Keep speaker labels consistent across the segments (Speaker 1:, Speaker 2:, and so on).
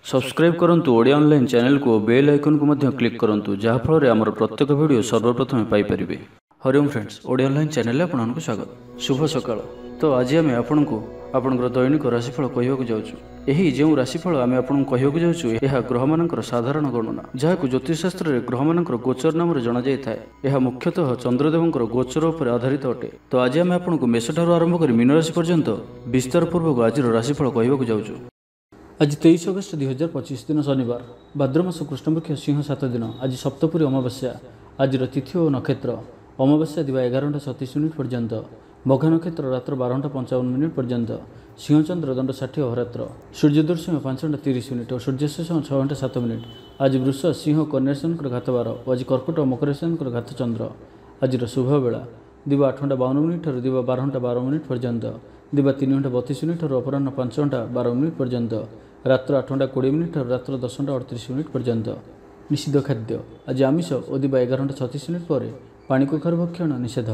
Speaker 1: Subscribe करंतु Odia online channel को bell icon को मध्य क्लिक करंतु जहाँ फल आमर प्रत्येक वीडियो सर्वप्रथम Piper. Hariom friends, Odia online channel आपको स्वागत। शुभ सकाळ। तो आज आम आपको आपंकर दैनिक राशिफल कहवाक जाऊँ। यही जो राशिफल आम आपको कहवाक जाऊँ यह ग्रह मानकर साधारण गणना जहाँ ज्योतिषशास्त्र में ग्रह मानकर गोचर नाम जना जाए। यह मुख्यतः चंद्रदेवंकर गोचर उपर आधारित अटे। तो आज आम आपको मेष ठार आरंभ कर मीन राशि पर्यंत विस्तार पूर्वक आज राशिफल कहवाक जाऊँ। आज 23 अगस्त 2025 दिन शनिवार, भाद्रमास कृष्णपक्ष सिंह 7 दिन। आज सप्तपुरी अमावास्या। आज तिथि और नक्षत्र अमावास्या दिवा 11:36 पर्यंत, मघा नक्षत्र रात्र 12:55 पर्यंत, सिंहचंद्र दंड 60 अहोरात्र, सूर्योदय 5:30 और सूर्यास्त 6:07। आज वृष सिंह कन्या घातबार और आज कर्कट मकर घात चंद्र। आज शुभ बेला दिवा 8:52 दिवा 12:12 पर्यंत, दिवा 3:32 अपराह 5:12 पर्यंत, रात्र 8:20 रात्र 10:38 पर्यंत। निषिद्ध खाद्य आज आमिष और दिवा 11:36 पर पानी कखारु भक्षण निषेध।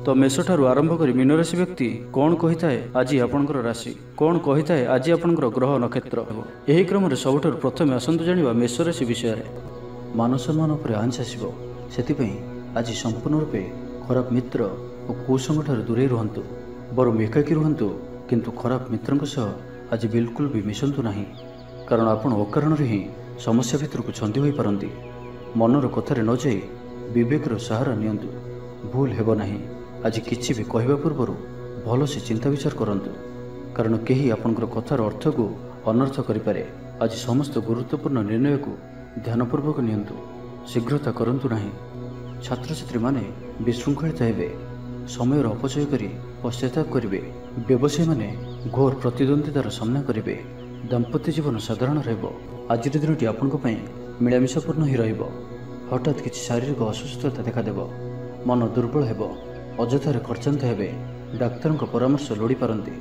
Speaker 1: तो मेष ठारू आरंभ कर मीन राशि व्यक्ति कौन कही थाए आज आपंकर राशि, कौन कही थाए आज आपंकर ग्रह नक्षत्र। यही क्रम सबुठ प्रथम आसतु जाना मेष राशि विषय। मान सम्मान उपर आंच आसो, से आज संपूर्ण रूपे खराब मित्र और कुसंग ठारू दूरे रुहतु, बरम एकाकी रुहतु, किंतु खराब मित्रों सह आज बिल्कुल भी मिशंतु नहीं, कारण आपण अकारण ही समस्या भितर को छंदी हो पारती। मनर कथार न जाई विवेकर सहारा नियंतु, भूल हेब नहीं। आज किछि भी कहवा पूर्व भल से चिंता विचार करंतु, कारण केही आपनकर कथार अर्थ को अनर्थ करिपारे। आज समस्त गुरुत्वपूर्ण निर्णय को ध्यानपूर्वक नियंतु, शीघ्रता करंतु नहीं। छात्र छात्री माने विशृंखलित हेबे, समय अपचय करी पश्चाताप करेंगे। व्यवसायी माने घोर प्रतिद्वंदितार सामना करेंगे। दाम्पत्य जीवन साधारण रहिबो। आज दिनटी आपनको मिलामिशापूर्ण ही रहिबो। हठात किसी शारीरिक असुस्थता देखादेव, मन दुर्बल हेबो, अजथार खर्चांत हेबे, डाक्तर परामर्श लोड़ी पारंती।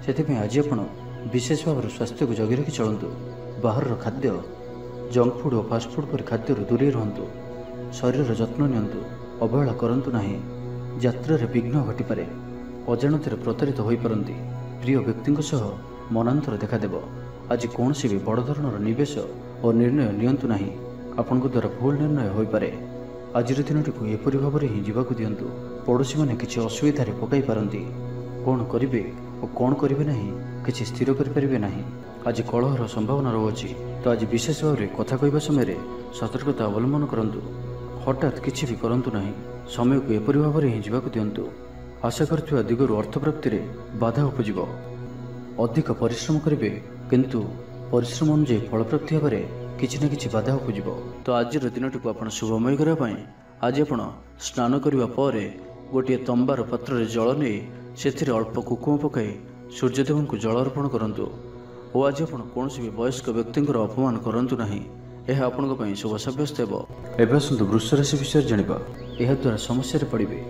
Speaker 1: सेथिपई आज आपण विशेष भाव स्वास्थ्य को जगी रखी चलतु। बाहर खाद्य, जंक फूड और फास्ट फूड पर खाद्य दूरे रुहतु। शरीर जत्न नियंतु, अवहेला करंतु नहीं। यात्रा विघ्न घटिपारे, अजाणत प्रतारित हो पारती। प्रिय व्यक्ति सह मनांतर देखादेव। आज कौन भी बड़ धरणर निवेश और निर्णय नियंतु नहीं, आपण द्वारा भूल निर्णय हो पारे। आज दिनटी को एपरी भाव में ही जीवाक दियंतु। पड़ोशी मैंने किसी असुविधा पकाई पारती। कौन करेंगे और कौन करेंगे नहीं किसी स्थिर करें नहीं। आज कलहर संभावना रही, तो आज विशेष भाव में कथा कहवा समय सतर्कता अवलंबन करंतु। हठात किसी भी करंतु नहीं, समय को एपरी भाव में ही जीवाक दियंतु। आशा करथिबा दिगरु अर्थ प्राप्ति में बाधा उपजिब। अधिक परिश्रम करेंगे, किंतु परिश्रम अनुଯାयी फल प्राप्ति होबारे किछि न किछि बाधा उपजिब। तो आज दिनटी को आपण शुभमय करने आज आपण स्नान करने पर गोटे तंबार पात्र जल नहीं से अल्प कुकुम पकाई सूर्यदेव को जल अर्पण करंतु। और आज आपण कौन भी वयस्क व्यक्ति अपमान करंतु नहीं, यह आपण शुभ सब्यस्त हो। एवं आसतु वृष राशि विषय जाना। यह द्वारा समस्या पड़े।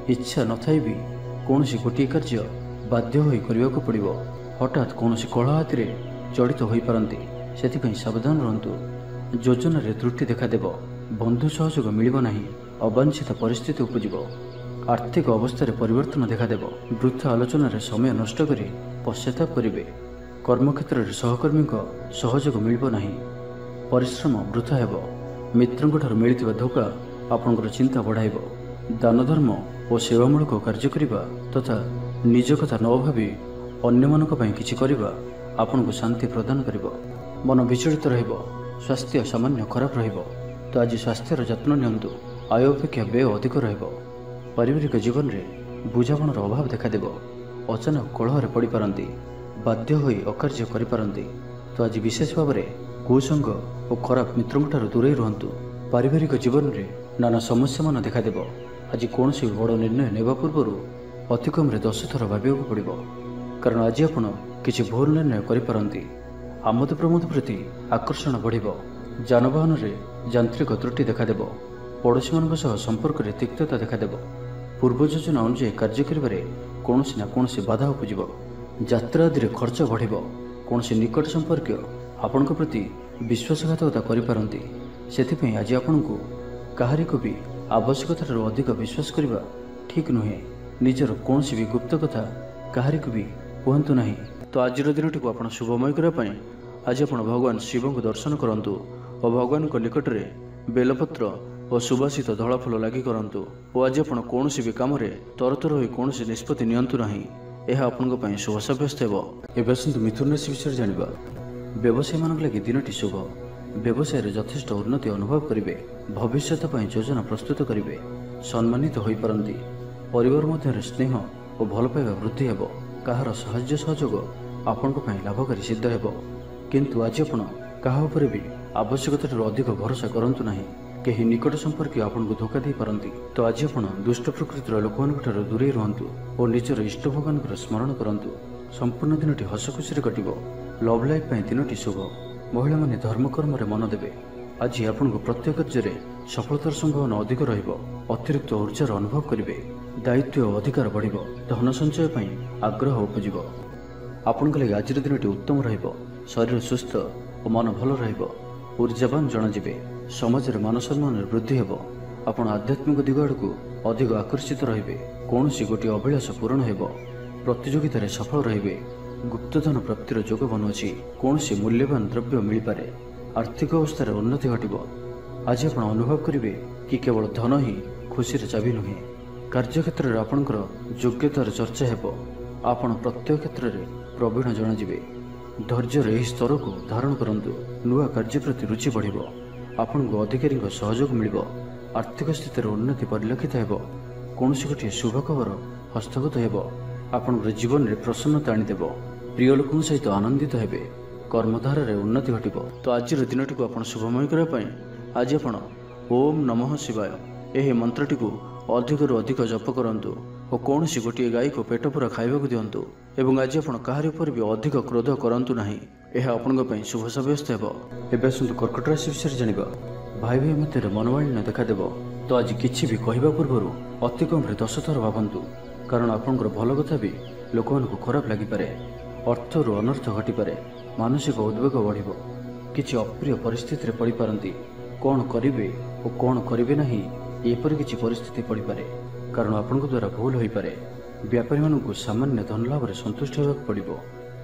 Speaker 1: इच्छा न थाई भी कौन गोटे कार्य बाध्य होई करने को पड़ो। हठात कौन कलह हाथी जड़ित हो पारती, से सावधान रहतु। योजन त्रुटि देखादेव, बंधु सहयोग मिलिब नहीं, अवांछित परिस्थिति उपजिब। आर्थिक अवस्था परिवर्तन देखादेव। वृथा आलोचन समय नष्ट कर पश्चाताप करेंगे। कर्मक्षेत्र में सहकर्मी सहयोग मिलिब नहीं, परिश्रम वृथा हेब। मित्रों ठार मिलता धोखा आपणकर चिंता बढ़ाइब। दान धर्म और सेवामूलक कार्य करने तथा निज कथा न भावी अन्य किछि करबा आपन को शांति प्रदान करिवो। मन विचलित रहिबो, स्वास्थ्य सामान्य खराब रहिबो। तो आज स्वास्थ्यर जत्न नियंतु। आय अपेक्षा व्यय अधिक रहिबो। पारिवारिक जीवन में बुझामणार अभाव देखादेव। अचानक कलहर पड़ पारती, बाध्य होई अकार्य करि पारती। तो आज विशेष भाव में कुसंग और खराब मित्रों ठार दूरे रुहतु। पारिवारिक जीवन में नाना समस्या मान देखादेव। आज कौन भी बड़ निर्णय नेबा पूर्व अति कम 10 थर भाविक पड़ो, कारण आज आपण किसी भूल निर्णय करिपारंती। आमोद प्रमोद प्रति आकर्षण बढ़िबो। जानवाहन में यांत्रिक त्रुटि देखादेव। पड़ोशी मान संपर्क में तिक्तता देखादेव। पूर्व योजना अनुଯାयी कार्य करिबारे कौनसी ना कौनसी बाधा उपजिब। यात्रा आदि खर्च बढ़िबो। कौनसी निकट संपर्क आपण प्रति विश्वासघातकता करिपारंती, सेथिपई आज आपणको काहारी को भी आवश्यकतार अधिक विश्वास करने ठीक नुहे। निजर कौन भी गुप्त कथा काहारी को भी कहतु नहीं। तो आज दिनटी को आप शुभमय करने आज आपण भगवान शिव को दर्शन करंतु और भगवान को निकट रे बेलपत्र और सुबासित धला फूल लगी करंतु। और आज आपण कोनोसी भी काम रे तरतर होई कोनोसी निष्पत्ति नियंतु नाही, यह आपनको पई शुभ साब्यस्त हेबो। एबे आसंतु मिथुन राशि विषय जानिबा। व्यवसायी मानक लागि दिनटी शुभ। व्यवसाय रे यथेष्ट उन्नति अनुभव करिवे। भविष्यत पई योजना प्रस्तुत करिवे। सम्मानित होई परंती। परिवार मध्य स्नेह और भल पाइबा वृद्धि हेबो। काहार साहाय्य सहयोग आपनको पई लाभकारी सिद्ध हेबो। किंतु आज आपण काहा उपरे भी आवश्यकताठू अधिक भरोसा करंतु नाही। केही निकट संपर्क आपको धोखा दे पारंती। तो आज आपण दुष्ट प्रकृतिर लोकमानकठारु दूरे रहंतु और निजर इष्ट भगवानकर स्मरण करंतु। संपूर्ण दिनटी हस खुशी कटिबो। लव लाइफ पई दिनटी शुभ। महिला माने धर्म कर्म रे मन देबे। आज आपनको प्रत्येक कार्य सफलतार संभावना अधिक रहिबो। अतिरिक्त ऊर्जार अनुभव करिवे। दायित्व और अधिकार बढ़िबो। धन संचय पई आग्रह उपजिबो। आपनक लागि आज दिनटी उत्तम रहिबो। शरीर सुस्थ और मन भल रहिबो। ऊर्जावान जणाजिबे। समाज रे मान सम्मान वृद्धि हेबो। आपण आध्यात्मिक दिग आडकू अधिक आकर्षित रहिबे। कोनोसी गोटे अभिलाष पूर्ण हेबो। प्रतियोगिता रे सफल रहिबे। गुप्तधन प्राप्तिर जोग बनुअछि। कोनोसी मूल्यवान द्रव्य मिल पारे। आर्थिक अवस्था रे उन्नति घटिबो। आज आपण अनुभव करिवे कि केवल धन ही खुशी रे चाबी नुहे। कार्यक्षेत्र रे आपणकर योग्यतार चर्चा हेबो। आपण प्रत्येक क्षेत्र रे प्रवीण जणाजिबे। धैर्य रे स्तर को धारण करंतु। नुआ कार्य प्रति रुचि बढ़िबो। आपनको अधिकारी सहयोग मिलिबो। आर्थिक स्थिति उन्नति परिलक्षित हेबो। कोनोसी गोटे शुभ खबर हस्तगत हेबो। आपनकर जीवन रे प्रसन्नता आनिदेबो। प्रिय लोकन सहित आनंदित हेबे। कर्मधारा रे उन्नति घटिबो। तो आज दिनटी को आपण शुभमय करा पई आज आपण ओम नमः शिवाय एही मंत्रटी को अधिक रु अधिक जप करंतु और कोनोसी गोटे गाय को पेट पूरा खाइबाकू दियंतु। एवं आज आपण काहारि उपर भी अधिक क्रोध करंतु नाही। यह आपनक पई शुभ साब्यस्त हेबो। एबे आसंतु कर्कट राशि विषय जानिबा। भाई भाई मध्य मनमालिन्य देखा देबो। तो आज किछि भी कहबा पूर्वरु अति कम रे 10 थर भाबंतु, कारण आपनकर भल कथा भी लोकमानकु खराब लागि पारे। अर्थरु अनर्थ घटी पारे। मानसिक उद्वेग बढ़िबो। किछि अप्रिय परिस्थिति रे पड़ी पारंती। कोन करिवे और कोन करिवे नाही एपरि किछि परिस्थिति पड़ी पारे, कारण आपनक द्वारा भूल होई पारे। व्यापारी मानकु सामान्य धन लाभ रे संतुष्ट होबाक पड़िबो।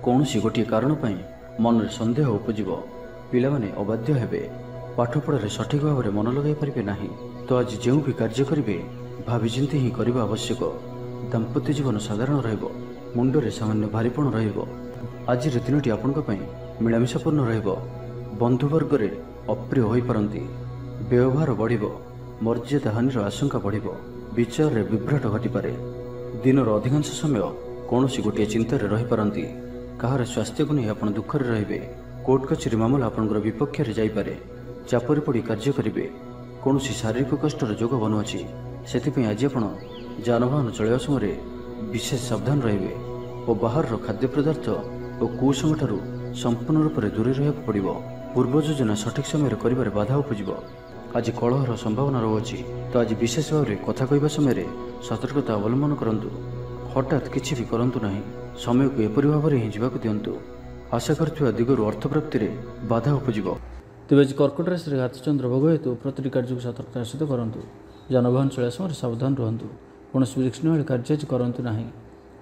Speaker 1: कोनोसी गोटे कारण पई मन रे संदेह उपजिबो। पिला माने अबाध्य हेबे। पाठ पढ़ारे सठिक भाव में मन लगे पारे नाही। तो आज जो भी कार्य करेंगे भावी चिंती ही करने आवश्यक। दाम्पत्य जीवन साधारण रहिबो। मुंडरे सामान्य भारीपण रहिबो। आज दिनटी आपनक पई मिलामिशापूर्ण रहिबो। बंधुवर्ग रे अप्रिय होई पारंती। व्यवहार बढ़िबो। मर्यादा हानिर आशंका बढ़िबो। विचार रे विभ्राट घटी पारे। दिनर अधिकांश समय कोनोसी गोटे चिंता रे रहि पारंती। काहार स्वास्थ्य को नहीं आपण दुख रे रहिबे। कोर्ट कचेरी मामला आपनकर विपक्ष रे जाई पारे। चापरी पड़ी कार्य करिवे। कोनोसी शारीरिक कष्टर जोग बनुअछि। सेथिपई आज आपण जानवाहन चलैवा समय विशेष सावधान रहिबे और बाहर खाद्य पदार्थ और कुसंग ठारू संपूर्ण रूप से दूरे रहिବାକୁ पड़िबो। पूर्व योजना सठिक समय करिबारे बाधा उपजिबो। आज कलहर संभावना रहुछि। तो आज विशेष भाव में कथा कहबा समय सतर्कता अवलंबन करंतु। हठात किछि भी करंतु नाही। समय को एपरि भाव में ही जीवाक दियंतु। आशा करथिबा दिगरु अर्थ प्राप्ति रे बाधा उपजिबो। तेज आज कर्कट राशि घातचंद्र भोग हेतु प्रति कार्य को सतर्कता सहित करूँ। जानवाहन चलैया समय सावधान रुहतु। कौन विघ्न कार्य करूँ ना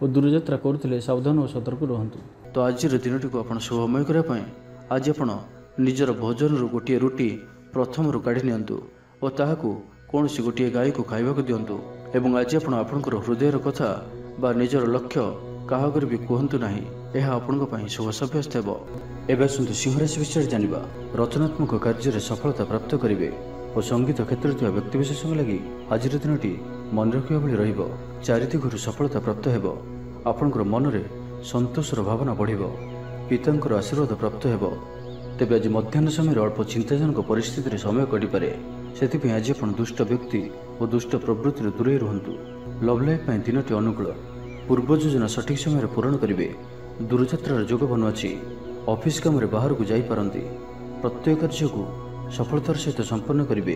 Speaker 1: और दूरयात्रा करुले सावधान और सतर्क रुहतु। तो आज दिनटी को आप शुभमय करने आज आप निजर भोजन गोटे रुटी प्रथम काढ़ी नियंतु और ताहाकू कौन गोटे गाय को खाइबाकू दियंतु। एवं आज आपणकर हृदयर कथा बा निजर लक्ष्य काहागर भी कहतु ना। यह आपण शुभ साब्यस्त हेबो। एबे आसंतु सिंह राशि विषय जानिबा। रचनात्मक कार्य सफलता प्राप्त करिवे और संगीत क्षेत्र में व्यक्तिविशेष लगी आज दिनटी मन रखा भली रहिबो। चारिदिगरु सफलता प्राप्त हेबो। आपणकर मन रे संतोषर भावना बढ़िबो। पितांकर आशीर्वाद प्राप्त हेबो। तेबे आज मध्याह्न समय अल्प चिंताजनक परिस्थिति रे समय कटि पारे। सेथिपई आज आपण दुष्ट व्यक्ति और दुष्ट प्रवृत्ति दूरे रुहंतु। लव लाइफ पई दिनटी अनुकूल। पूर्व योजना सठिक समय पूरण करिवे। दूरयात्रार जोग बनुअछि। ऑफिस काम रे बाहर को जाई पारंती। प्रत्येक कार्य को सफलतार सहित संपन्न करिवे।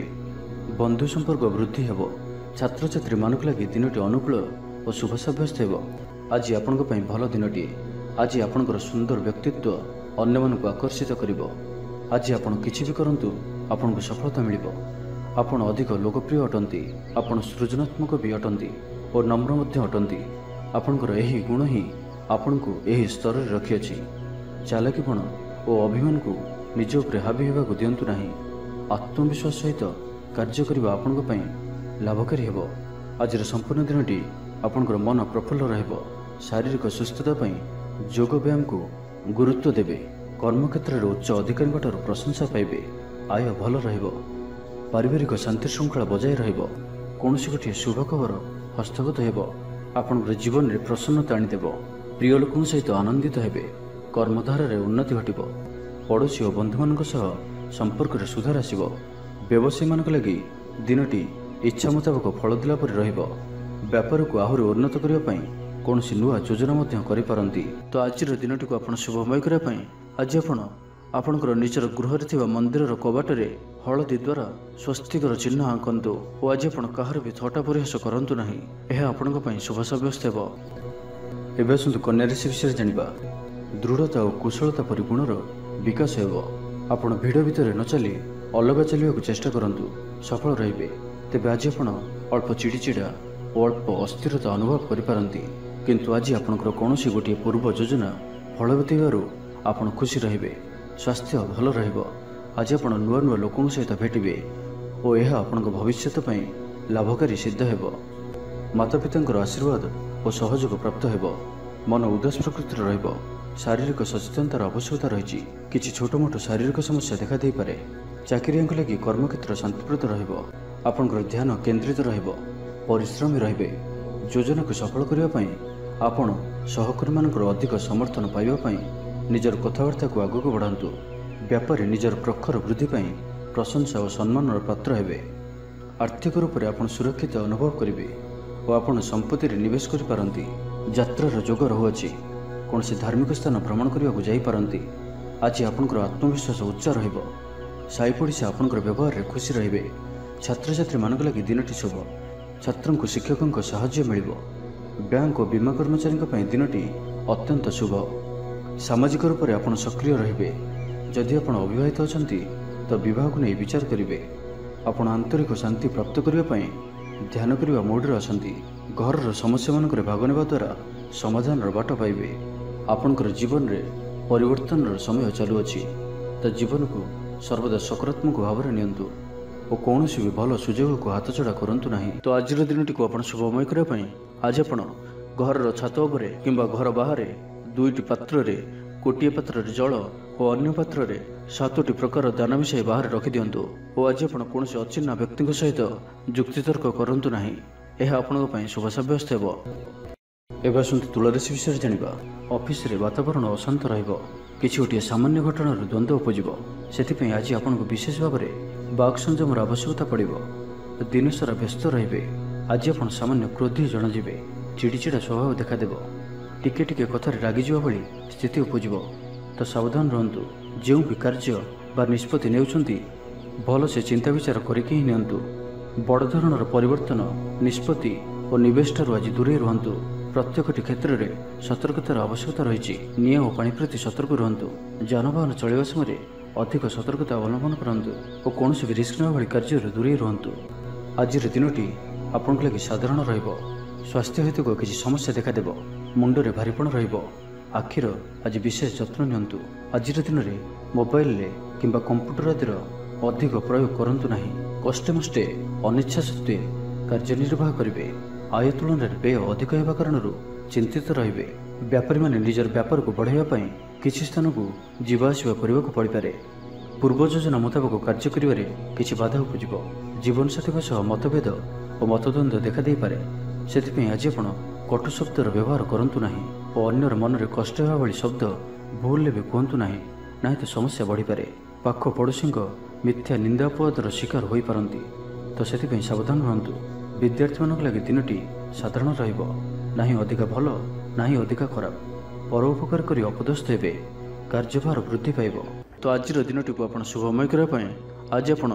Speaker 1: बंधु संपर्क वृद्धि हेबो। छात्र छात्री मानक लागि दिनटी अनुकूल और शुभ साब्यस्त हेबो। आज आपनक पई भल दिनटी। आज आपनकर सुंदर व्यक्तित्व अन्य मानक आकर्षित करिवो। आज आपण किछि भी करंतु आपनको सफलता मिलिबो। आपण अधिक लोकप्रिय अटंती। आपण सृजनात्मक भी अटंती और नम्र मध्य अटंती। आपणकर एही गुण ही आपनको एही स्तर रे रखिअछि। चालाकीपण ଓ ଅଭିମାନକୁ ନିଜ ଉପରେ ହାବି ହେବାକୁ ଦିଅନ୍ତୁ ନାହିଁ। ଆତ୍ମବିଶ୍ୱାସ ସହିତ କାର୍ଯ୍ୟ କରିବା ଆପଣଙ୍କ ପାଇଁ ଲାଭକାରୀ ହେବ। ଆଜିର ସମ୍ପୂର୍ଣ୍ଣ ଦିନଟି ଆପଣଙ୍କର ମନ ପ୍ରଫୁଲ୍ଲ ରହିବ। ଶାରୀରିକ ସୁସ୍ଥତା ପାଇଁ ଯୋଗ ବ୍ୟାୟାମକୁ ଗୁରୁତ୍ୱ ଦେବେ। କର୍ମକ୍ଷେତ୍ରରେ ଉଚ୍ଚ ଅଧିକାରୀଙ୍କଠାରୁ ପ୍ରଶଂସା ପାଇବେ। ଆୟ ଭଲ ରହିବ। ପାରିବାରିକ ଶାନ୍ତି ଶୃଙ୍ଖଳା ବଜାୟ ରହିବ। କୌଣସି ଗୋଟିଏ ଶୁଭ ଖବର ହସ୍ତଗତ ହେବ। ଆପଣଙ୍କର ଜୀବନରେ ପ୍ରସନ୍ନତା ଆଣିଦେବ। ପ୍ରିୟ ଲୋକଙ୍କ ସହିତ ଆନନ୍ଦିତ ହେବେ। କର୍ମଧାରାରେ ଉନ୍ନତି ଘଟିବ। ପଡ଼ୋଶୀ ଓ ବନ୍ଧୁମାନଙ୍କ ସହ ସମ୍ପର୍କରେ ସୁଧାର ଆସିବ। ବ୍ୟବସାୟୀମାନଙ୍କ ଲାଗି ଦିନଟି ଇଚ୍ଛା ମୁତାବକ ଫଳ ଦେଲା ପରି ରହିବ। ବ୍ୟାପାରକୁ ଆହୁରି ଉନ୍ନତ କରିବା ପାଇଁ କୌଣସି ନୂଆ ଯୋଜନା ମଧ୍ୟ କରିପାରନ୍ତି। ତ ଆଜିର ଦିନଟିକୁ ଆପଣ ଶୁଭମୟ କରିବା ପାଇଁ ଆଜି ଆପଣ ଆପଣଙ୍କର ନିଜର ଗୃହରେ ଥିବା ମନ୍ଦିରର କବାଟରେ ହଳଦୀ ଦ୍ୱାରା ସ୍ୱସ୍ତିକର ଚିହ୍ନ ଆଙ୍କନ୍ତୁ ଓ ଆଜି ଆପଣ କାହାର ବି ଥଟ୍ଟା ପରିହାସ କରନ୍ତୁ ନାହିଁ। ଏହା ଆପଣଙ୍କ ପାଇଁ ଶୁଭ ସାବ୍ୟସ୍ତ ହେବ। ଏବେ ଆସନ୍ତୁ କନ୍ୟା ରାଶି ବିଷୟରେ ଜାଣିବା। ଦୃଢ଼ତା ଓ କୁଶଳତା ପରି ଗୁଣର ବିକାଶ ହେବ। ଆପଣ ଭିଡ଼ ଭିତରେ ନ ଚାଲି ଅଲଗା ଚାଲିବାକୁ ଚେଷ୍ଟା କରନ୍ତୁ, ସଫଳ ରହିବେ। ତେବେ ଆଜି ଆପଣ ଅଳ୍ପ ଚିଡ଼ିଚିଡ଼ା ଓ ଅଳ୍ପ ଅସ୍ଥିରତା ଅନୁଭବ କରିପାରନ୍ତି। କିନ୍ତୁ ଆଜି ଆପଣଙ୍କର କୌଣସି ଗୋଟିଏ ପୂର୍ବ ଯୋଜନା ଫଳବତୀ ହେବାରୁ ଆପଣ ଖୁସି ରହିବେ। ସ୍ୱାସ୍ଥ୍ୟ ଭଲ ରହିବ। ଆଜି ଆପଣ ନୂଆ ନୂଆ ଲୋକଙ୍କ ସହିତ ଭେଟିବେ ଓ ଏହା ଆପଣଙ୍କ ଭବିଷ୍ୟତ ପାଇଁ ଲାଭକାରୀ ସିଦ୍ଧ ହେବ। ମାତାପିତାଙ୍କର ଆଶୀର୍ବାଦ ଓ ସହଯୋଗ ପ୍ରାପ୍ତ ହେବ। ମନ ଉଦାସ ପ୍ରକୃତିର ରହିବ। ଶାରୀରିକ ସଚେତନତାର ଆବଶ୍ୟକତା ରହିଛି। କିଛି ଛୋଟମୋଟ ଶାରୀରିକ ସମସ୍ୟା ଦେଖାଦେଇପାରେ। ଚାକିରିଆଙ୍କ ଲାଗି କର୍ମକ୍ଷେତ୍ର ଶାନ୍ତିପ୍ରଦ ରହିବ। ଆପଣଙ୍କର ଧ୍ୟାନ କେନ୍ଦ୍ରିତ ରହିବ। ପରିଶ୍ରମୀ ରହିବେ। ଯୋଜନାକୁ ସଫଳ କରିବା ପାଇଁ ଆପଣ ସହକର୍ମୀମାନଙ୍କର ଅଧିକ ସମର୍ଥନ ପାଇବା ପାଇଁ ନିଜର କଥାବାର୍ତ୍ତାକୁ ଆଗକୁ ବଢ଼ାନ୍ତୁ। ବ୍ୟାପାରରେ ନିଜର ପ୍ରଖର ବୃଦ୍ଧି ପାଇଁ ପ୍ରଶଂସା ଓ ସମ୍ମାନର ପାତ୍ର ହେବେ। ଆର୍ଥିକ ରୂପରେ ଆପଣ ସୁରକ୍ଷିତ ଅନୁଭବ କରିବେ ଓ ଆପଣ ସମ୍ପତ୍ତିରେ ନିବେଶ କରିପାରନ୍ତି। ଯାତ୍ରାର ଯୋଗ ରହୁଅଛି। କୌଣସି ଧାର୍ମିକ ସ୍ଥାନ ଭ୍ରମଣ କରିବାକୁ ଯାଇପାରନ୍ତି। ଆଜି ଆପଣଙ୍କର ଆତ୍ମବିଶ୍ୱାସ ଉଚ୍ଚ ରହିବ। ସାଇ ପଡ଼ିଶା ଆପଣଙ୍କର ବ୍ୟବହାରରେ ଖୁସି ରହିବେ। ଛାତ୍ରଛାତ୍ରୀମାନଙ୍କ ଲାଗି ଦିନଟି ଶୁଭ। ଛାତ୍ରଙ୍କୁ ଶିକ୍ଷକଙ୍କ ସାହାଯ୍ୟ ମିଳିବ। ବ୍ୟାଙ୍କ ଓ ବୀମା କର୍ମଚାରୀଙ୍କ ପାଇଁ ଦିନଟି ଅତ୍ୟନ୍ତ ଶୁଭ। ସାମାଜିକ ରୂପରେ ଆପଣ ସକ୍ରିୟ ରହିବେ। ଯଦି ଆପଣ ଅବିବାହିତ ଅଛନ୍ତି ତ ବିବାହକୁ ନେଇ ବିଚାର କରିବେ। ଆପଣ ଆନ୍ତରିକ ଶାନ୍ତି ପ୍ରାପ୍ତ କରିବା ପାଇଁ ଧ୍ୟାନ କରିବା ମୋଡ଼ରେ ଆସନ୍ତି। ଘରର ସମସ୍ୟାମାନଙ୍କରେ ଭାଗ ନେବା ଦ୍ୱାରା ସମାଧାନର ବାଟ ପାଇବେ। ଆପଣଙ୍କର ଜୀବନରେ ପରିବର୍ତ୍ତନର ସମୟ ଚାଲୁଅଛି। ତ ଜୀବନକୁ ସର୍ବଦା ସକାରାତ୍ମକ ଭାବରେ ନିଅନ୍ତୁ ଓ କୌଣସି ବି ଭଲ ସୁଯୋଗକୁ ହାତଛଡ଼ା କରନ୍ତୁ ନାହିଁ। ତ ଆଜିର ଦିନଟିକୁ ଆପଣ ଶୁଭମୟ କରିବା ପାଇଁ ଆଜି ଆପଣ ଘରର ଛାତ ଉପରେ କିମ୍ବା ଘର ବାହାରେ ଦୁଇଟି ପାତ୍ରରେ ଗୋଟିଏ ପାତ୍ରରେ ଜଳ ଓ ଅନ୍ୟ ପାତ୍ରରେ 7ଟି ପ୍ରକାର ଦାନା ମିଶାଇ ବାହାରେ ରଖିଦିଅନ୍ତୁ ଓ ଆଜି ଆପଣ କୌଣସି ଅଚିହ୍ନା ବ୍ୟକ୍ତିଙ୍କ ସହିତ ଯୁକ୍ତିତର୍କ କରନ୍ତୁ ନାହିଁ। ଏହା ଆପଣଙ୍କ ପାଇଁ ଶୁଭ ସାବ୍ୟସ୍ତ ହେବ। ଏବେ ଆସନ୍ତୁ ତୁଳା ରାଶି ବିଷୟରେ ଜାଣିବା। ଅଫିସରେ ବାତାବରଣ ଅଶାନ୍ତ ରହିବ। କିଛି ଗୋଟିଏ ସାମାନ୍ୟ ଘଟଣାରୁ ଦ୍ୱନ୍ଦ୍ୱ ଉପୁଜିବ। ସେଥିପାଇଁ ଆଜି ଆପଣଙ୍କୁ ବିଶେଷ ଭାବରେ ବାକ୍ ସଂଯମର ଆବଶ୍ୟକତା ପଡ଼ିବ। ଦିନସାରା ବ୍ୟସ୍ତ ରହିବେ। ଆଜି ଆପଣ ସାମାନ୍ୟ କ୍ରୋଧୀ ଜଣାଯିବେ। ଚିଡ଼ିଚିଡ଼ା ସ୍ୱଭାବ ଦେଖାଦେବ। ଟିକେ ଟିକେ କଥାରେ ରାଗିଯିବା ଭଳି ସ୍ଥିତି ଉପୁଜିବ। ତ ସାବଧାନ ରୁହନ୍ତୁ। ଯେଉଁ ବି କାର୍ଯ୍ୟ ବା ନିଷ୍ପତ୍ତି ନେଉଛନ୍ତି ଭଲସେ ଚିନ୍ତା ବିଚାର କରିକି ହିଁ ନିଅନ୍ତୁ। ବଡ଼ ଧରଣର ପରିବର୍ତ୍ତନ, ନିଷ୍ପତ୍ତି ଓ ନିବେଶଠାରୁ ଆଜି ଦୂରେଇ ରୁହନ୍ତୁ। ପ୍ରତ୍ୟେକଟି କ୍ଷେତ୍ରରେ ସତର୍କତାର ଆବଶ୍ୟକତା ରହିଛି। ନିଆଁ ଓ ପାଣି ପ୍ରତି ସତର୍କ ରୁହନ୍ତୁ। ଯାନବାହନ ଚଳାଇବା ସମୟରେ ଅଧିକ ସତର୍କତା ଅବଲମ୍ବନ କରନ୍ତୁ ଓ କୌଣସି ବି ରିସ୍କ ନେବା ଭଳି କାର୍ଯ୍ୟରୁ ଦୂରେଇ ରୁହନ୍ତୁ। ଆଜିର ଦିନଟି ଆପଣଙ୍କ ଲାଗି ସାଧାରଣ ରହିବ। ସ୍ୱାସ୍ଥ୍ୟ ହେତୁକ କିଛି ସମସ୍ୟା ଦେଖାଦେବ। ମୁଣ୍ଡରେ ଭାରିପଣ ରହିବ। ଆଖିର ଆଜି ବିଶେଷ ଯତ୍ନ ନିଅନ୍ତୁ। ଆଜିର ଦିନରେ ମୋବାଇଲରେ କିମ୍ବା କମ୍ପ୍ୟୁଟର ଆଦିର ଅଧିକ ପ୍ରୟୋଗ କରନ୍ତୁ ନାହିଁ। କଷ୍ଟେମଷ୍ଟେ ଅନିଚ୍ଛା ସତ୍ତ୍ୱେ କାର୍ଯ୍ୟନିର୍ବାହ କରିବେ। ଆୟ ତୁଳନାରେ ବ୍ୟୟ ଅଧିକ ହେବା କାରଣରୁ ଚିନ୍ତିତ ରହିବେ। ବ୍ୟାପାରୀମାନେ ନିଜର ବ୍ୟାପାରକୁ ବଢ଼ାଇବା ପାଇଁ କିଛି ସ୍ଥାନକୁ ଯିବା ଆସିବା କରିବାକୁ ପଡ଼ିପାରେ। ପୂର୍ବ ଯୋଜନା ମୁତାବକ କାର୍ଯ୍ୟ କରିବାରେ କିଛି ବାଧା ଉପୁଜିବ। ଜୀବନସାଥୀଙ୍କ ସହ ମତଭେଦ ଓ ମତଦ୍ୱନ୍ଦ୍ୱ ଦେଖାଦେଇପାରେ। ସେଥିପାଇଁ ଆଜି ଆପଣ କଟୁ ଶବ୍ଦର ବ୍ୟବହାର କରନ୍ତୁ ନାହିଁ ଓ ଅନ୍ୟର ମନରେ କଷ୍ଟ ହେବା ଭଳି ଶବ୍ଦ ଭୁଲରେ ବି କୁହନ୍ତୁ ନାହିଁ, ନାହିଁ ତ ସମସ୍ୟା ବଢ଼ିପାରେ। ପାଖ ପଡ଼ୋଶୀଙ୍କ ମିଥ୍ୟା ନିନ୍ଦା ଅପବାଦର ଶିକାର ହୋଇପାରନ୍ତି। ତ ସେଥିପାଇଁ ସାବଧାନ ରୁହନ୍ତୁ। ବିଦ୍ୟାର୍ଥୀମାନଙ୍କ ଲାଗି ଦିନଟି ସାଧାରଣ ରହିବ। ନାହିଁ ଅଧିକା ଭଲ, ନାହିଁ ଅଧିକା ଖରାପ। ପରୋପକାର କରି ଅପଦସ୍ଥ ହେବେ। କାର୍ଯ୍ୟଭାର ବୃଦ୍ଧି ପାଇବ। ତ ଆଜିର ଦିନଟିକୁ ଆପଣ ଶୁଭମୟ କରିବା ପାଇଁ ଆଜି ଆପଣ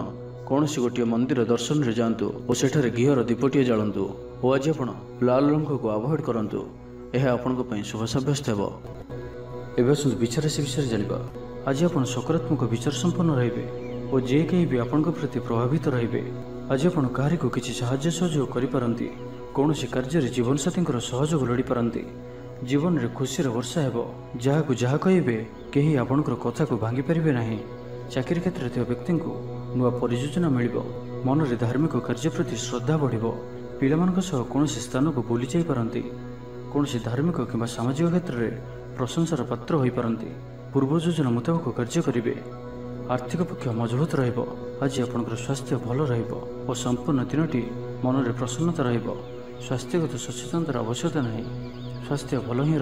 Speaker 1: କୌଣସି ଗୋଟିଏ ମନ୍ଦିର ଦର୍ଶନରେ ଯାଆନ୍ତୁ ଓ ସେଠାରେ ଘିଅର ଦୀପଟିଏ ଜାଳନ୍ତୁ ଓ ଆଜି ଆପଣ ଲାଲ ରଙ୍ଗକୁ ଆଭଏଡ୍ କରନ୍ତୁ। ଏହା ଆପଣଙ୍କ ପାଇଁ ଶୁଭ ସାବ୍ୟସ୍ତ ହେବ। ଏବେ ଆସନ୍ତୁ ବିଚାର ରାଶି ବିଷୟରେ ଜାଣିବା। ଆଜି ଆପଣ ସକାରାତ୍ମକ ବିଚାର ସମ୍ପନ୍ନ ରହିବେ ଓ ଯେ କେହି ବି ଆପଣଙ୍କ ପ୍ରତି ପ୍ରଭାବିତ ରହିବେ। ଆଜି ଆପଣ କାହାରିକୁ କିଛି ସାହାଯ୍ୟ ସହଯୋଗ କରିପାରନ୍ତି। କୌଣସି କାର୍ଯ୍ୟରେ ଜୀବନସାଥୀଙ୍କର ସହଯୋଗ ଲୋଡ଼ିପାରନ୍ତି। ଜୀବନରେ ଖୁସିର ବର୍ଷା ହେବ। ଯାହାକୁ ଯାହା କହିବେ केही आपणकर कथा को भांगी पारिबे नाही। चाकरी क्षेत्र में व्यक्ति को नुआ परियोजना मिल मन में धार्मिक कार्य प्रति श्रद्धा बढ़ पिलामान कौन स्थान को बुली जा पारती कौन धार्मिक कि सामाजिक क्षेत्र में प्रशंसार पात्र हो पारती पूर्व योजना मुताबक कार्य करेंगे। आर्थिक पक्ष मजबूत आज आपंकर स्वास्थ्य भल और संपूर्ण दिन मन में प्रसन्नता स्वास्थ्यगत सचेतनतार आवश्यकता नहीं स्वास्थ्य भल ही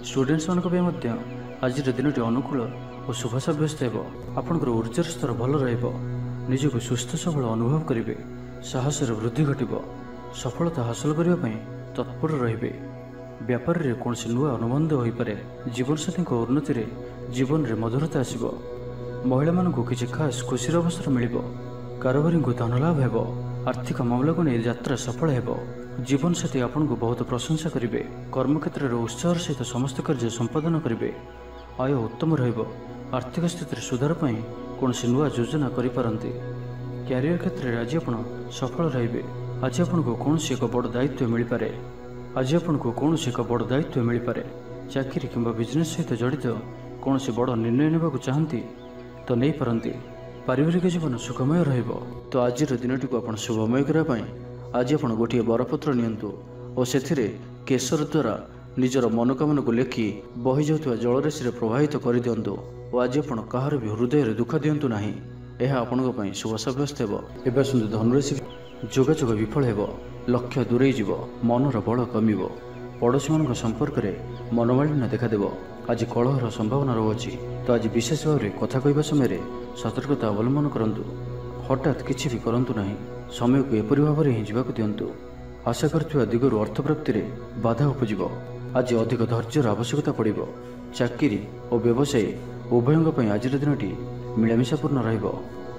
Speaker 1: स्टूडेंट्स मानक आज दिन अनुकूल और शुभ सब्यस्त आपंकर ऊर्जार स्तर भल निजक सुस्थ सबल अनुभव करेंगे साहस वृद्धि घट सफलता हासिल करने तत्पर रे व्यापार में कौन नुआ अनुबंध हो पारे जीवनसाथी उन्नति रे जीवन में मधुरता आसब महिला मानक किसी खास खुशीर अवसर मिल कारोबारी को धन लाभ हो आर्थिक मामला को नहीं यात्रा सफल हो जीवनसाथी आपन को बहुत प्रशंसा करेंगे कर्मक्षेत्र में उत्साह सहित समस्त कार्य संपादन करेंगे आय उत्तम आर्थिक स्थिति सुधार पर कौन नुआ योजना करें क्यारियर क्षेत्र में आज आप सफल रे आज आपन को कौन एक बड़ दायित्व मिल पारे आज आपन को कौन एक बड़ दायित्व मिल पारे चाकरी किंबा बिजनेस सहित जड़ित कौन बड़ निर्णय ने चाहती तो नहीं पारती पारिवारिक जीवन सुखमय तो आज दिन टी आप शुभमय करने आज आप गोटे बरपत्र नियंतु और से केसर द्वारा निजर मनोकामना को लेखि बही जाऊा जलराशि प्रभावित कर दिंतु और आज आप कहार भी हृदय दुख दिंतु ना यह आपण शुभ सब्यस्त हो धनुराशि जोगाजोग विफल हो लक्ष्य दूरे जीव मनर बल कम पड़ोशी मान संपर्क में मनोमालिन्य देखादेव आज कलहर संभावना रही तो आज विशेष भाव में कथा कहवा समय सतर्कता अवलंबन करूँ हठात किसी भी करूँ ना समय को एपरी भाव में ही जावाक दिंतु आशा कर दिगरु अर्थ प्राप्ति में बाधा उपज आज अधिक धैर्यर आवश्यकता पड़ो चाकरी और व्यवसाय उभयों आज दिन मिलामिशापूर्ण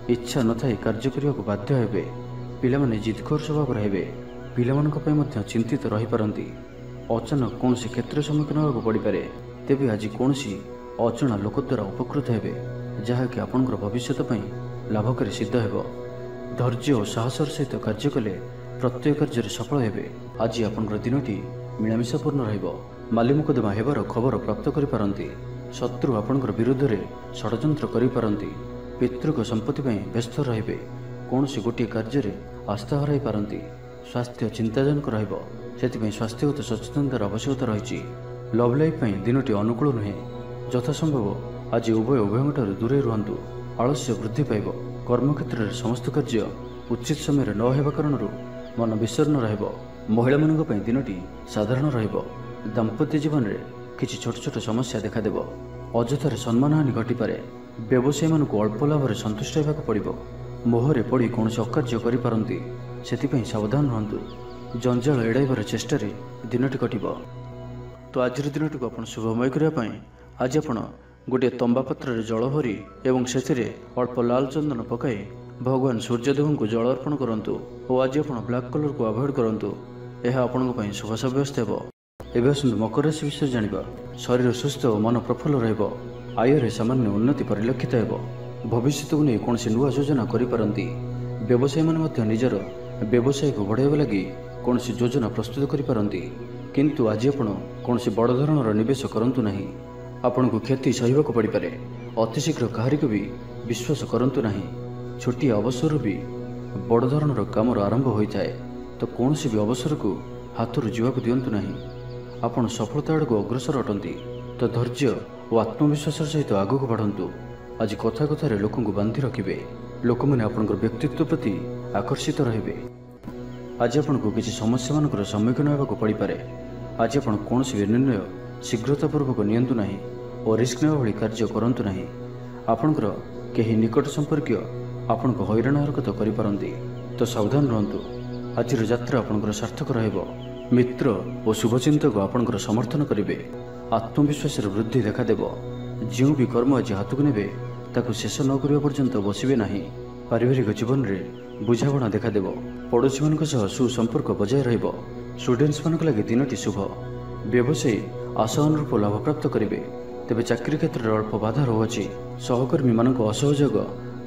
Speaker 1: इच्छा न था कार्य करने को बाध्य हे पिलामाने जिदखोर स्वभाव रे पिलामानों चिंतित रही पारती अचानक कौन क्षेत्र सम्मुखीन होगा पड़ पारे तेबे आज कौन अजणा लोक द्वारा उपकृत हे जहाँकि आपंकर भविष्य लाभकारी सिद्ध हो धैर्य और साहसर सहित कार्य कले प्रत्येक कार्य सफल हे आज आपंकर दिनटी मिलामिशापूर्ण माली मुकदमा हेबार खबर प्राप्त करि शत्रु आपंकर विरुद्ध में षड्यंत्र करि पितृक संपत्ति व्यस्त रे कौन गोटे कार्य आस्था हराई पारती स्वास्थ्य चिंताजनक से स्वास्थ्यगत सचेतनतार आवश्यकता रही लव लाइफ दिनटी अनुकूल नुहे यथासंभव आज उभयों दूरे रुहतु आलस्य वृद्धि पाइब कर्मक्षेत्र में समस्त कार्य उचित समय न होगा कारण मन विषर्ण महिला मान दिनटी साधारण दाम्पत्य जीवन में किसी छोट छोट समस्या देखादेव अजथार सम्मानहानि घटीपे व्यवसायी मान अल्प लाभ में संतुष्ट होगा पड़ो मोहरे पड़ी कौन अकार्य करपारती से सावधान रुहतु जंजाल एड़ाइबार चेष्टा दिनटी कटिब तो आज दिन टी आप शुभमय करने आज आप गोटे तंबा पात्र जल भरी एवं से अल्प लाल चंदन पकाई भगवान सूर्यदेव को जल अर्पण करूँ और आज आप ब्लैक कलर को अवॉइड करूँ यह आपण शुभ सब्यस्त हो एवं आसतु मकर राशि विषय जाना शरीर सुस्थ और मन प्रफुल्ल रय सामान्य उन्नति परिलक्षित हो भविष्य को नहीं कौन नुआ योजना करें व्यवसायी मैंने निजर व्यवसाय को बढ़ावा लगी कौन योजना प्रस्तुत करें किंतु आज आप कौन बड़ धरणर निवेश करूँ ना आपण को क्षति सहवाक पड़ पारे अतिशीघ्र कहारी को भी विश्वास करूँ ना छोटी अवसर भी बड़ धरणर काम आरंभ होता है तो कौन भी अवसर को हाथों जावाक दिंतु ना आपण सफलता आड़ को अग्रसर अटंती तो धैर्य और आत्मविश्वास सहित आगक बढ़ंतु आज कथा कथार लोक बांधि रखिए लोक मैंने आपण व्यक्तित्व प्रति आकर्षित रे आज आपण को किसी समस्या मान सम्मुखीन होगा पड़ पारे आज आप कौन निर्णय शीघ्रतापूर्वक नियंतु ना और रिस्क नेवा भली कार्य करूँ ना आपणकर कहीं निकट संपर्कीय आपण को हैरान हरकत करें तो सावधान रुहतु आज यात्रा आपंकर सार्थक मित्र और शुभचिंतक आपंकर समर्थन करेंगे आत्मविश्वास वृद्धि देखादेव जो भी कर्म आज हाथ को ने ताकू शेष न करने पर्यंत बसबे ना पारिवारिक जीवन में बुझाणा देखादेव पड़ोशी मान सुसंपर्क बजाय स्टूडेंट्स मान लगे दिनटी शुभ व्यवसायी आशा अनुरूप लाभ प्राप्त करेंगे तेज चाकरी क्षेत्र में अल्प बाधा रोचे सहकर्मी मान असहयोग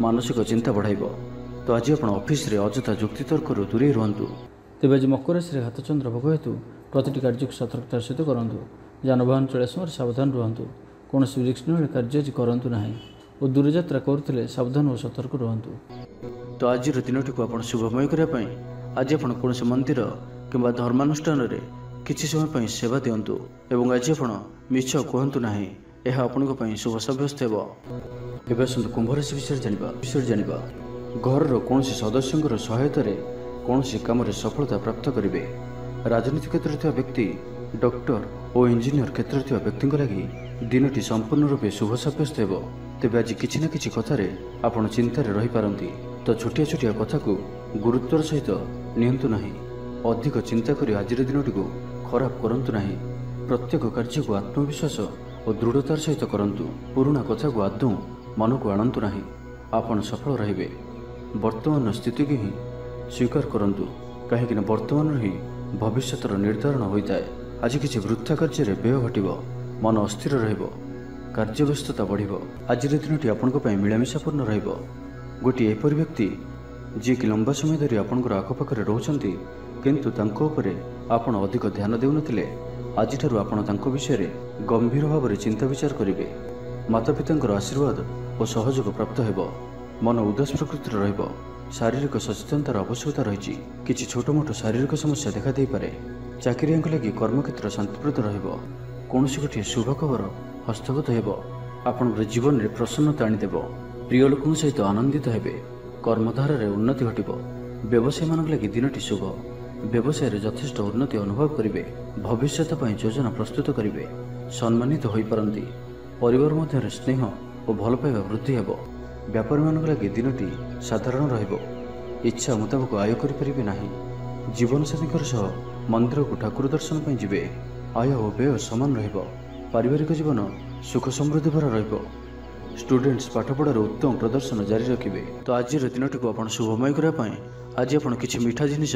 Speaker 1: मानसिक चिंता बढ़ाइब तो आज आप ऑफिस रे अजथा जुक्तितर्क दूरे रुहतु तेज आज मकर राशि हाथचंद्र भोग हेतु प्रति कार्य को सतर्कतार सहित करूँ जानवाहन चलिया समय सावधान रुहतु କୌଣସି ରିସ୍କ ନେଇ କାର୍ଯ୍ୟ ଆଜି କରନ୍ତୁ ନାହିଁ ଓ ଦୂରଯାତ୍ରା କରୁଥିଲେ ସାବଧାନ ଓ ସତର୍କ ରୁହନ୍ତୁ। ତ ଆଜିର ଦିନଟିକୁ ଆପଣ ଶୁଭମୟ କରିବା ପାଇଁ ଆଜି ଆପଣ କୌଣସି ମନ୍ଦିର କିମ୍ବା ଧର୍ମାନୁଷ୍ଠାନରେ କିଛି ସମୟ ପାଇଁ ସେବା ଦିଅନ୍ତୁ ଏବଂ ଆଜି ଆପଣ ମିଛ କୁହନ୍ତୁ ନାହିଁ, ଏହା ଆପଣଙ୍କ ପାଇଁ ଶୁଭ ସାବ୍ୟସ୍ତ ହେବ। ଏବେ ଆସନ୍ତୁ କୁମ୍ଭ ରାଶି ବିଷୟରେ ଜାଣିବା। ଘରର କୌଣସି ସଦସ୍ୟଙ୍କର ସହାୟତାରେ କୌଣସି କାମରେ ସଫଳତା ପ୍ରାପ୍ତ କରିବେ। ରାଜନୀତି କ୍ଷେତ୍ରରେ ଥିବା ବ୍ୟକ୍ତି, ଡକ୍ଟର ଓ ଇଞ୍ଜିନିୟର କ୍ଷେତ୍ରରେ ଥିବା ବ୍ୟକ୍ତିଙ୍କ ଲାଗି ଦିନଟି ସମ୍ପୂର୍ଣ୍ଣ ରୂପେ ଶୁଭ ସାବ୍ୟସ୍ତ ହେବ। ତେବେ ଆଜି କିଛି ନା କିଛି କଥାରେ ଆପଣ ଚିନ୍ତାରେ ରହିପାରନ୍ତି, ତ ଛୋଟିଆ ଛୋଟିଆ କଥାକୁ ଗୁରୁତ୍ୱର ସହିତ ନିଅନ୍ତୁ ନାହିଁ। ଅଧିକ ଚିନ୍ତା କରି ଆଜିର ଦିନଟିକୁ ଖରାପ କରନ୍ତୁ ନାହିଁ। ପ୍ରତ୍ୟେକ କାର୍ଯ୍ୟକୁ ଆତ୍ମବିଶ୍ୱାସ ଓ ଦୃଢ଼ତାର ସହିତ କରନ୍ତୁ। ପୁରୁଣା କଥାକୁ ଆଦୌ ମନକୁ ଆଣନ୍ତୁ ନାହିଁ। ଆପଣ ସଫଳ ରହିବେ। ବର୍ତ୍ତମାନର ସ୍ଥିତିକୁ ହିଁ ସ୍ୱୀକାର କରନ୍ତୁ, କାହିଁକିନା ବର୍ତ୍ତମାନରୁ ହିଁ ଭବିଷ୍ୟତର ନିର୍ଦ୍ଧାରଣ ହୋଇଥାଏ। ଆଜି କିଛି ବୃଥା କାର୍ଯ୍ୟରେ ବ୍ୟୟ ଘଟିବ, ମନ ଅସ୍ଥିର ରହିବ, କାର୍ଯ୍ୟବ୍ୟସ୍ତତା ବଢ଼ିବ। ଆଜିର ଦିନଟି ଆପଣଙ୍କ ପାଇଁ ମିଳାମିଶାପୂର୍ଣ୍ଣ ରହିବ। ଗୋଟିଏ ଏପରି ବ୍ୟକ୍ତି ଯିଏକି ଲମ୍ବା ସମୟ ଧରି ଆପଣଙ୍କର ଆଖପାଖରେ ରହୁଛନ୍ତି କିନ୍ତୁ ତାଙ୍କ ଉପରେ ଆପଣ ଅଧିକ ଧ୍ୟାନ ଦେଉନଥିଲେ, ଆଜିଠାରୁ ଆପଣ ତାଙ୍କ ବିଷୟରେ ଗମ୍ଭୀର ଭାବରେ ଚିନ୍ତା ବିଚାର କରିବେ। ମାତାପିତାଙ୍କର ଆଶୀର୍ବାଦ ଓ ସହଯୋଗ ପ୍ରାପ୍ତ ହେବ। ମନ ଉଦାସ ପ୍ରକୃତିର ରହିବ। ଶାରୀରିକ ସଚେତନତାର ଆବଶ୍ୟକତା ରହିଛି। କିଛି ଛୋଟମୋଟ ଶାରୀରିକ ସମସ୍ୟା ଦେଖାଦେଇପାରେ। ଚାକିରିଆଙ୍କ ଲାଗି କର୍ମକ୍ଷେତ୍ର ଶାନ୍ତିପ୍ରଦ ରହିବ। କୌଣସି ଗୋଟିଏ ଶୁଭ ଖବର ହସ୍ତଗତ ହେବ। ଆପଣଙ୍କର ଜୀବନରେ ପ୍ରସନ୍ନତା ଆଣିଦେବ। ପ୍ରିୟ ଲୋକଙ୍କ ସହିତ ଆନନ୍ଦିତ ହେବେ। କର୍ମଧାରାରେ ଉନ୍ନତି ଘଟିବ। ବ୍ୟବସାୟୀମାନଙ୍କ ଲାଗି ଦିନଟି ଶୁଭ। ବ୍ୟବସାୟରେ ଯଥେଷ୍ଟ ଉନ୍ନତି ଅନୁଭବ କରିବେ। ଭବିଷ୍ୟତ ପାଇଁ ଯୋଜନା ପ୍ରସ୍ତୁତ କରିବେ। ସମ୍ମାନିତ ହୋଇପାରନ୍ତି। ପରିବାର ମଧ୍ୟରେ ସ୍ନେହ ଓ ଭଲ ପାଇବା ବୃଦ୍ଧି ହେବ। ବ୍ୟାପାରୀମାନଙ୍କ ଲାଗି ଦିନଟି ସାଧାରଣ ରହିବ। ଇଚ୍ଛା ମୁତାବକ ଆୟ କରିପାରିବେ ନାହିଁ। ଜୀବନସାଥୀଙ୍କ ସହ ମନ୍ଦିରକୁ ଠାକୁର ଦର୍ଶନ ପାଇଁ ଯିବେ। ଆୟ ଓ ବ୍ୟୟ ସମାନ ରହିବ। ପାରିବାରିକ ଜୀବନ ସୁଖ ସମୃଦ୍ଧି ଭରା ରହିବ। ଷ୍ଟୁଡେଣ୍ଟସ୍ ପାଠପଢ଼ାରେ ଉତ୍ତମ ପ୍ରଦର୍ଶନ ଜାରି ରଖିବେ। ତ ଆଜିର ଦିନଟିକୁ ଆପଣ ଶୁଭମୟ କରିବା ପାଇଁ ଆଜି ଆପଣ କିଛି ମିଠା ଜିନିଷ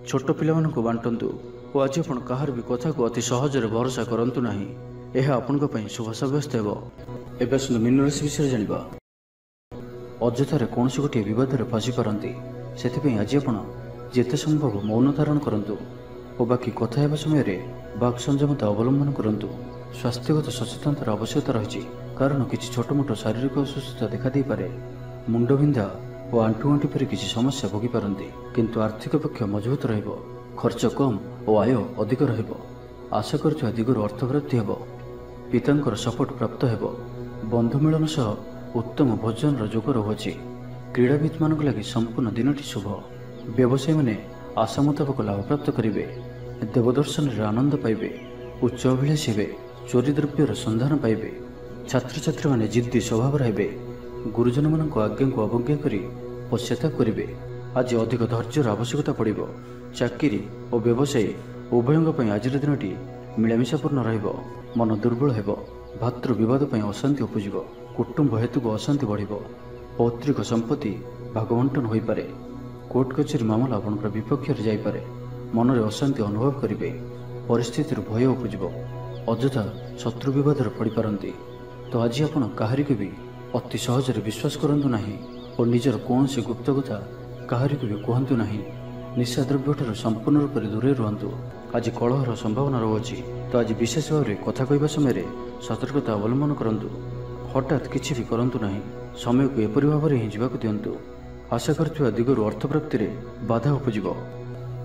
Speaker 1: ଛୋଟ ପିଲାମାନଙ୍କୁ ବାଣ୍ଟନ୍ତୁ ଓ ଆଜି ଆପଣ କାହାର ବି କଥାକୁ ଅତି ସହଜରେ ଭରସା କରନ୍ତୁ ନାହିଁ। ଏହା ଆପଣଙ୍କ ପାଇଁ ଶୁଭ ସାବ୍ୟସ୍ତ ହେବ। ଏବେ ଆସନ୍ତୁ ମୀନ ରାଶି ବିଷୟରେ ଜାଣିବା। ଅଯଥାରେ କୌଣସି ଗୋଟିଏ ବିବାଦରେ ଫସିପାରନ୍ତି, ସେଥିପାଇଁ ଆଜି ଆପଣ ଯେତେ ସମ୍ଭବ ମୌନ ଧାରଣ କରନ୍ତୁ ଓ ବାକି କଥା ହେବା ସମୟରେ ବାକ୍ ସଂଯମତା ଅବଲମ୍ବନ କରନ୍ତୁ। ସ୍ୱାସ୍ଥ୍ୟଗତ ସଚେତନତାର ଆବଶ୍ୟକତା ରହିଛି, କାରଣ କିଛି ଛୋଟମୋଟ ଶାରୀରିକ ଅସୁସ୍ଥତା ଦେଖାଦେଇପାରେ। ମୁଣ୍ଡବିନ୍ଧା ଓ ଆଣ୍ଠୁଗଣ୍ଠି ପରି କିଛି ସମସ୍ୟା ଭୋଗିପାରନ୍ତି, କିନ୍ତୁ ଆର୍ଥିକ ପକ୍ଷ ମଜବୁତ ରହିବ। ଖର୍ଚ୍ଚ କମ୍ ଓ ଆୟ ଅଧିକ ରହିବ। ଆଶା କରୁଥିବା ଦିଗରୁ ଅର୍ଥପ୍ରାପ୍ତି ହେବ। ପିତାଙ୍କର ସପୋର୍ଟ ପ୍ରାପ୍ତ ହେବ। ବନ୍ଧୁ ମିଳନ ସହ ଉତ୍ତମ ଭୋଜନର ଯୋଗ ରହୁଅଛି। କ୍ରୀଡ଼ାବିତମାନଙ୍କ ଲାଗି ସମ୍ପୂର୍ଣ୍ଣ ଦିନଟି ଶୁଭ। ବ୍ୟବସାୟୀମାନେ ଆଶା ମୁତାବକ ଲାଭପ୍ରାପ୍ତ କରିବେ। ଦେବଦର୍ଶନରେ ଆନନ୍ଦ ପାଇବେ। ଉଚ୍ଚ ଅଭିଳାଷୀ ହେବେ। ଚୋରି ଦ୍ରବ୍ୟର ସନ୍ଧାନ ପାଇବେ। ଛାତ୍ରଛାତ୍ରୀମାନେ ଜିଦ୍ଦି ସ୍ୱଭାବର ହେବେ। ଗୁରୁଜନମାନଙ୍କ ଆଜ୍ଞାକୁ ଅବଜ୍ଞା କରି ପଶ୍ଚାତାପ କରିବେ। ଆଜି ଅଧିକ ଧୈର୍ଯ୍ୟର ଆବଶ୍ୟକତା ପଡ଼ିବ। ଚାକିରି ଓ ବ୍ୟବସାୟୀ ଉଭୟଙ୍କ ପାଇଁ ଆଜିର ଦିନଟି ମିଳାମିଶାପୂର୍ଣ୍ଣ ରହିବ। ମନ ଦୁର୍ବଳ ହେବ। ଭାତୃ ବିବାଦ ପାଇଁ ଅଶାନ୍ତି ଉପୁଜିବ। କୁଟୁମ୍ବ ହେତୁକୁ ଅଶାନ୍ତି ବଢ଼ିବ। ପୈତୃକ ସମ୍ପତ୍ତି ଭାଗବଣ୍ଟନ ହୋଇପାରେ। କୋର୍ଟ କଚେରୀ ମାମଲା ଆପଣଙ୍କର ବିପକ୍ଷରେ ଯାଇପାରେ। ମନରେ ଅଶାନ୍ତି ଅନୁଭବ କରିବେ। ପରିସ୍ଥିତିରୁ ଭୟ ଉପୁଜିବ। ଅଯଥା ଶତ୍ରୁ ବିବାଦରେ ପଡ଼ିପାରନ୍ତି। ତ ଆଜି ଆପଣ କାହାରିକୁ ବି ଅତି ସହଜରେ ବିଶ୍ୱାସ କରନ୍ତୁ ନାହିଁ ଓ ନିଜର କୌଣସି ଗୁପ୍ତ କଥା କାହାରିକୁ ବି କୁହନ୍ତୁ ନାହିଁ। ନିଶାଦ୍ରବ୍ୟଠାରୁ ସମ୍ପୂର୍ଣ୍ଣ ରୂପରେ ଦୂରେଇ ରୁହନ୍ତୁ। ଆଜି କଳହର ସମ୍ଭାବନା ରହୁଅଛି, ତ ଆଜି ବିଶେଷ ଭାବରେ କଥା କହିବା ସମୟରେ ସତର୍କତା ଅବଲମ୍ବନ କରନ୍ତୁ। ହଠାତ୍ କିଛି ବି କରନ୍ତୁ ନାହିଁ। ସମୟକୁ ଏପରି ଭାବରେ ହିଁ ଯିବାକୁ ଦିଅନ୍ତୁ। ଆଶା କରୁଥିବା ଦିଗରୁ ଅର୍ଥପ୍ରାପ୍ତିରେ ବାଧା ଉପୁଜିବ,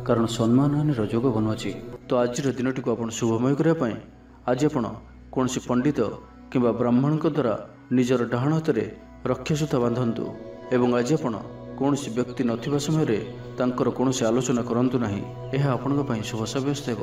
Speaker 1: କାରଣ ସମ୍ମାନହାନିର ଯୋଗ ବନୁଅଛି। ତ ଆଜିର ଦିନଟିକୁ ଆପଣ ଶୁଭମୟ କରିବା ପାଇଁ ଆଜି ଆପଣ କୌଣସି ପଣ୍ଡିତ କିମ୍ବା ବ୍ରାହ୍ମଣଙ୍କ ଦ୍ୱାରା ନିଜର ଡାହାଣ ହାତରେ ରକ୍ଷାସୂତା ବାନ୍ଧନ୍ତୁ ଏବଂ ଆଜି ଆପଣ କୌଣସି ବ୍ୟକ୍ତି ନଥିବା ସମୟରେ ତାଙ୍କର କୌଣସି ଆଲୋଚନା କରନ୍ତୁ ନାହିଁ। ଏହା ଆପଣଙ୍କ ପାଇଁ ଶୁଭ ସାବ୍ୟସ୍ତ ହେବ।